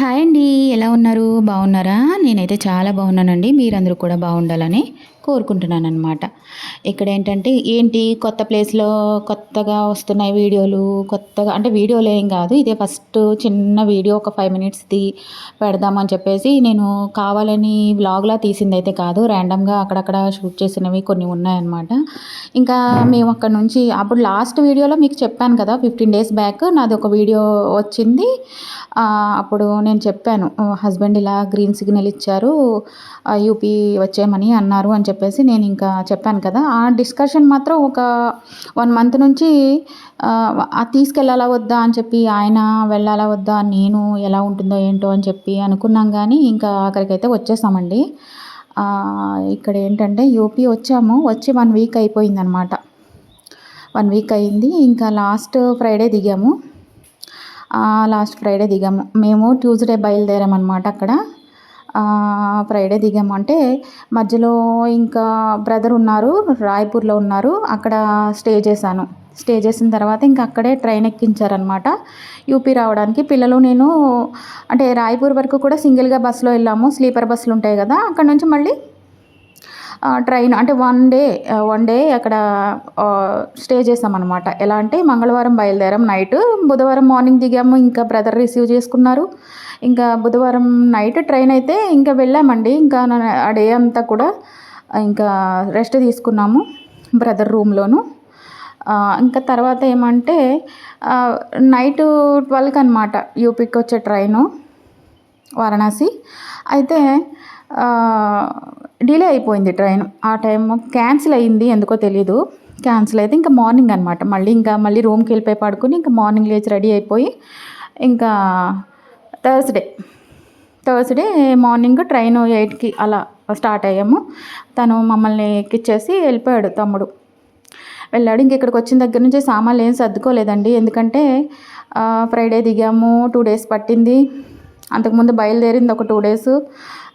Hi అండి. ఎలా ఉన్నారు? బాగున్నారా? నేనైతే చాలా బాగున్నానండి. మీరందరూ కూడా బాగుండాలని కోరుకుంటున్నాననమాట. ఇక్కడేంటంటే కొత్త ప్లేస్‌లో కొత్తగా వస్తున్నాయి వీడియోలు. కొత్తగా అంటే వీడియోలేం గాదు. ఇదే ఫస్ట్ చిన్న వీడియో ఒక 5 మినిట్స్‌ది పెడదామని చెప్పేసి నేను కావాలని వ్లాగ్‌లా తీసిందైతే కాదు. ర్యాండమ్‌గా అక్కడక్కడ షూట్ చేసినవి కొన్ని ఉన్నాయన్నమాట. ఇంకా మేము అక్కడి నుంచి అప్పుడు లాస్ట్ వీడియోలో మీకు చెప్పాను కదా! 15 డేస్ బ్యాక్ నాదొక వీడియో వచ్చింది. అప్పుడు నేను చెప్పాను. హస్బెండ్ ఇలా గ్రీన్ సిగ్నల్ ఇచ్చారు. యూపీ వచ్చేయమని అన్నారు అని చెప్పేసి నేను ఇంకా చెప్పాను కదా! ఆ డిస్కషన్ మాత్రం ఒక 1 మంత్ నుంచి తీసుకెళ్ళాలా వద్దా అని చెప్పి ఆయన వెళ్ళాలా వద్దా నేను ఎలా ఉంటుందో ఏంటో అని చెప్పి అనుకున్నాం గానీ ఇంకా ఆఖరికైతే వచ్చేసామండి. ఇక్కడ ఏంటంటే యూపీ వచ్చాము. వచ్చి 1 వీక్ అయిపోయిందనమాట. 1 వీక్ అయింది. ఇంకా లాస్ట్ ఫ్రైడే దిగాము. మేము ట్యూస్‌డే బయలుదేరామనమాట అక్కడ. ఫ్రైడే దిగాము. అంటే మధ్యలో ఇంకా బ్రదర్ ఉన్నారు. రాయ్‌పూర్‌లో ఉన్నారు. అక్కడ స్టే చేశాను. స్టే చేసిన తర్వాత ఇంక అక్కడే ట్రైన్ ఎక్కించారనమాట. యూపీ రావడానికి. పిల్లలు నేను అంటే రాయ్‌పూర్ వరకు కూడా సింగిల్‌గా బస్సులో వెళ్ళాము. స్లీపర్ బస్సులు ఉంటాయి కదా! అక్కడి నుంచి మళ్ళీ ట్రైన్ అంటే వన్ డే అక్కడ స్టే చేసామనమాట. ఎలా అంటే మంగళవారం బయలుదేరాం నైట్. బుధవారం మార్నింగ్ దిగాము. ఇంకా బ్రదర్ రిసీవ్ చేసుకున్నారు. ఇంకా బుధవారం నైట్ ట్రైన్ అయితే ఇంకా వెళ్ళామండి. ఇంకా ఆ డే అంతా కూడా ఇంకా రెస్ట్ తీసుకున్నాము బ్రదర్ రూమ్‌లోను. ఇంకా తర్వాత ఏమంటే నైట్ 12కి అనమాట యూపీకి వచ్చే ట్రైను వారణాసి. అయితే డిలే అయిపోయింది ట్రైన్. ఆ టైం క్యాన్సిల్ అయింది ఎందుకో తెలీదు. క్యాన్సిల్ అయితే ఇంకా మార్నింగ్ అనమాట. మళ్ళీ రూమ్‌కి వెళ్ళిపోయి పడుకొని ఇంకా మార్నింగ్ లేచి రెడీ అయిపోయి ఇంకా థర్స్‌డే మార్నింగ్ ట్రైన్ 8కి అలా స్టార్ట్ అయ్యాము. తను మమ్మల్ని ఎక్కిచ్చేసి వెళ్ళిపోయాడు తమ్ముడు. వెళ్ళాడు. ఇంక ఇక్కడికి వచ్చిన దగ్గర నుంచి సామాన్లు ఏం సర్దుకోలేదండి. ఎందుకంటే ఫ్రైడే దిగాము. 2 డేస్ పట్టింది. అంతకుముందు బయలుదేరింది ఒక 2 డేసు.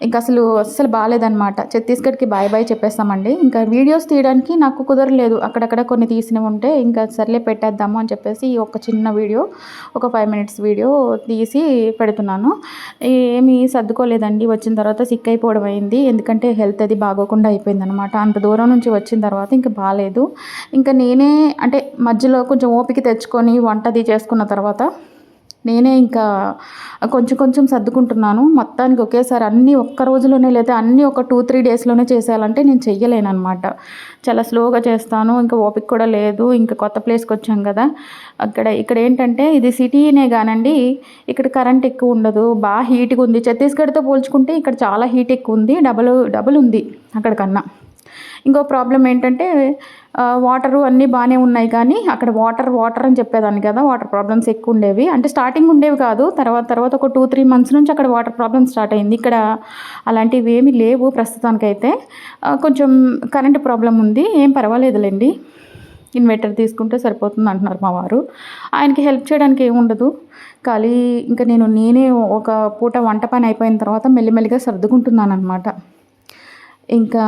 ఇంక అస్సలు బాలేదనమాట. ఛత్తీస్‌గఢ్‌కి బాయ్ చెప్పేసామండి. ఇంకా వీడియోస్ తీయడానికి నాకు కుదరలేదు. అక్కడక్కడ కొన్ని తీసినవి ఉంటే ఇంకా సర్లే పెట్టేద్దాము అని చెప్పేసి ఒక చిన్న వీడియో ఒక 5 మినిట్స్ వీడియో తీసి పెడుతున్నాను. ఏమీ సర్దుకోలేదండి. వచ్చిన తర్వాత సిక్ అయిపోవడం అయింది. ఎందుకంటే హెల్త్ అది బాగోకుండా అయిపోయిందనమాట. అంత దూరం నుంచి వచ్చిన తర్వాత ఇంక బాలేదు. ఇంకా నేనే అంటే మధ్యలో కొంచెం ఓపిక తెచ్చుకొని వంట అది చేసుకున్న తర్వాత నేనే ఇంకా కొంచెం సర్దుకుంటున్నాను. మొత్తానికి ఒకేసారి అన్నీ ఒక్క రోజులోనే లేదా అన్నీ ఒక 2-3 డేస్‌లోనే చేసేయాలంటే నేను చెయ్యలేననమాట. చాలా స్లోగా చేస్తాను. ఇంకా ఓపిక కూడా లేదు. ఇంకా కొత్త ప్లేస్‌కి వచ్చాం కదా! ఇక్కడ ఏంటంటే ఇది సిటీనే గానండి. ఇక్కడ కరెంట్ ఎక్కువ ఉండదు. హీట్‌గా ఉంది. ఛత్తీస్‌గఢ్‌తో పోల్చుకుంటే ఇక్కడ చాలా హీట్ ఎక్కువ ఉంది. డబుల్ ఉంది అక్కడ కన్నా. ఇంకో ప్రాబ్లమ్ ఏంటంటే వాటరు అన్నీ బాగానే ఉన్నాయి కానీ అక్కడ వాటర్ అని చెప్పేదాన్ని కదా! వాటర్ ప్రాబ్లమ్స్ ఎక్కువ ఉండేవి. అంటే స్టార్టింగ్ ఉండేవి కాదు. తర్వాత ఒక 2-3 మంత్స్ నుంచి అక్కడ వాటర్ ప్రాబ్లమ్ స్టార్ట్ అయింది. ఇక్కడ అలాంటివి ఏమీ లేవు ప్రస్తుతానికైతే. కొంచెం కరెంట్ ప్రాబ్లమ్ ఉంది. ఏం పర్వాలేదులెండి. ఇన్వర్టర్ తీసుకుంటే సరిపోతుంది అంటున్నారు మా వారు. ఆయనకి హెల్ప్ చేయడానికి ఏముండదు. ఇంకా నేనే ఒక పూట వంట పని అయిపోయిన తర్వాత మెల్లిమెల్లిగా సర్దుకుంటున్నాననమాట. ఇంకా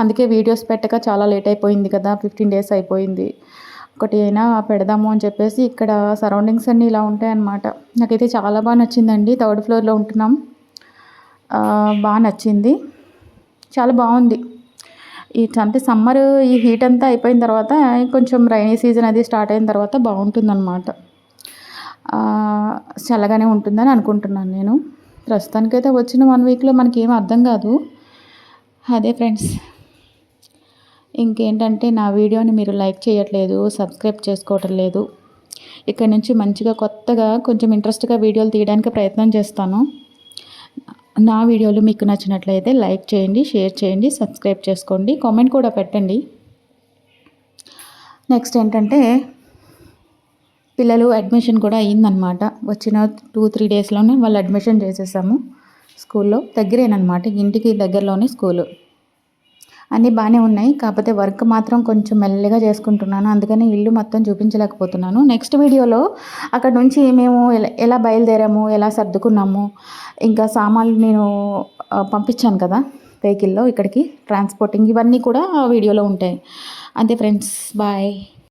అందుకే వీడియోస్ పెట్టక చాలా లేట్ అయిపోయింది కదా! 15 డేస్ అయిపోయింది. ఒకటి అయినా పెడదాము అని చెప్పేసి ఇక్కడ సరౌండింగ్స్ అన్నీ ఇలా ఉంటాయన్నమాట. నాకైతే చాలా బాగా నచ్చిందండి. 3rd ఫ్లోర్‌లో ఉంటున్నాం. నచ్చింది. చాలా బాగుంది. అంటే సమ్మర్ ఈ హీట్ అంతా అయిపోయిన తర్వాత కొంచెం రైనీ సీజన్ అది స్టార్ట్ అయిన తర్వాత బాగుంటుందన్నమాట. చల్లగానే ఉంటుందని అనుకుంటున్నాను నేను. ప్రస్తుతానికైతే వచ్చిన 1 వీక్‌లో మనకేం అర్థం కాదు. అదే ఫ్రెండ్స్. ఇంకేంటంటే నా వీడియోని మీరు లైక్ చేయట్లేదు, సబ్స్క్రైబ్ చేసుకోవటం లేదు. ఇక్కడ నుంచి మంచిగా కొత్తగా కొంచెం ఇంట్రెస్ట్‌గా వీడియోలు తీయడానికి ప్రయత్నం చేస్తాను. నా వీడియోలు మీకు నచ్చినట్లయితే లైక్ చేయండి, షేర్ చేయండి, సబ్స్క్రైబ్ చేసుకోండి, కామెంట్ కూడా పెట్టండి. నెక్స్ట్ ఏంటంటే పిల్లలు అడ్మిషన్ కూడా అయ్యిందనమాట. వచ్చిన 2-3 డేస్‌లోనే వాళ్ళు అడ్మిషన్ చేసేసాము స్కూల్లో. దగ్గరేనమాట. ఇంటికి దగ్గరలోనే స్కూలు. అన్నీ బాగానే ఉన్నాయి. కాకపోతే వర్క్ మాత్రం కొంచెం మెల్లిగా చేసుకుంటున్నాను. అందుకని ఇల్లు మొత్తం చూపించలేకపోతున్నాను. నెక్స్ట్ వీడియోలో అక్కడ నుంచి మేము ఎలా బయలుదేరాము, ఎలా సర్దుకున్నాము, ఇంకా సామాన్లు నేను పంపించాను కదా వెహికల్‌లో ఇక్కడికి ట్రాన్స్పోర్టింగ్ ఇవన్నీ కూడా ఆ వీడియోలో ఉంటాయి. అంతే ఫ్రెండ్స్. బాయ్.